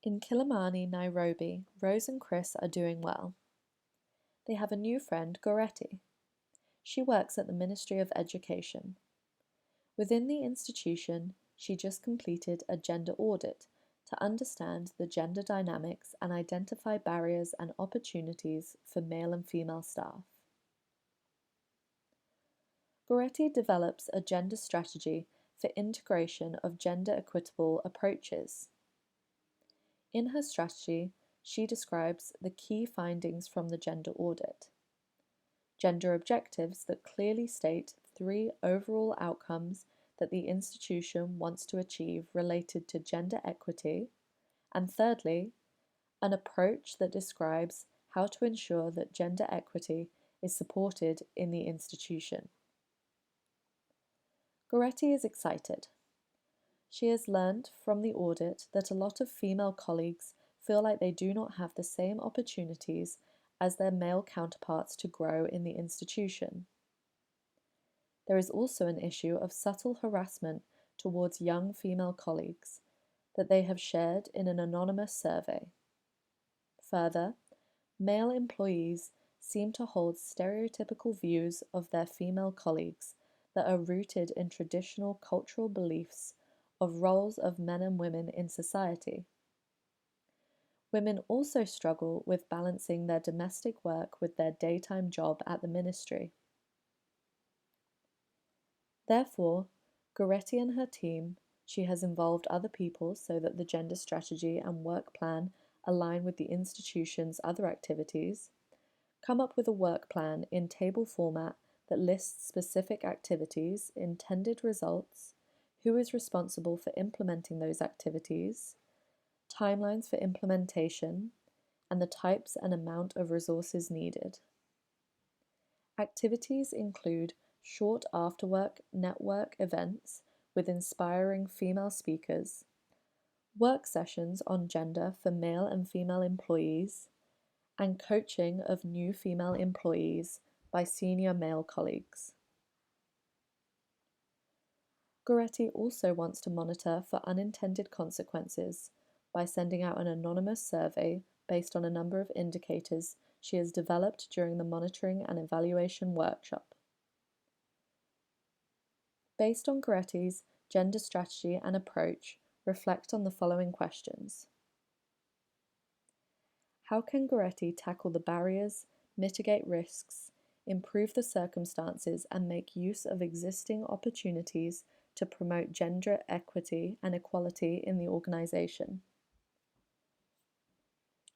In Kilimani, Nairobi, Rose and Chris are doing well. They have a new friend, Goretti. She works at the Ministry of Education. Within the institution, she just completed a gender audit to understand the gender dynamics and identify barriers and opportunities for male and female staff. Goretti develops a gender strategy for integration of gender equitable approaches. In her strategy, she describes the key findings from the gender audit. Gender objectives that clearly state 3 overall outcomes that the institution wants to achieve related to gender equity, and thirdly, an approach that describes how to ensure that gender equity is supported in the institution. Goretti is excited. She has learned from the audit that a lot of female colleagues feel like they do not have the same opportunities as their male counterparts to grow in the institution. There is also an issue of subtle harassment towards young female colleagues that they have shared in an anonymous survey. Further, male employees seem to hold stereotypical views of their female colleagues that are rooted in traditional cultural beliefs of roles of men and women in society. Women also struggle with balancing their domestic work with their daytime job at the ministry. Therefore, Goretti and her team, she has involved other people so that the gender strategy and work plan align with the institution's other activities, come up with a work plan in table format that lists specific activities, intended results, who is responsible for implementing those activities, timelines for implementation, and the types and amount of resources needed. Activities include short after-work network events with inspiring female speakers, work sessions on gender for male and female employees, and coaching of new female employees by senior male colleagues. Goretti also wants to monitor for unintended consequences by sending out an anonymous survey based on a number of indicators she has developed during the monitoring and evaluation workshop. Based on Goretti's gender strategy and approach, reflect on the following questions. How can Goretti tackle the barriers, mitigate risks, improve the circumstances, and make use of existing opportunities to promote gender equity and equality in the organization?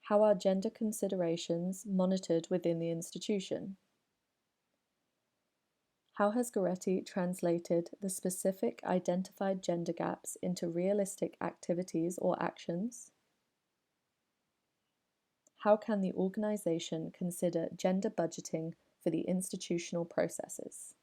How are gender considerations monitored within the institution? How has Goretti translated the specific identified gender gaps into realistic activities or actions? How can the organization consider gender budgeting for the institutional processes?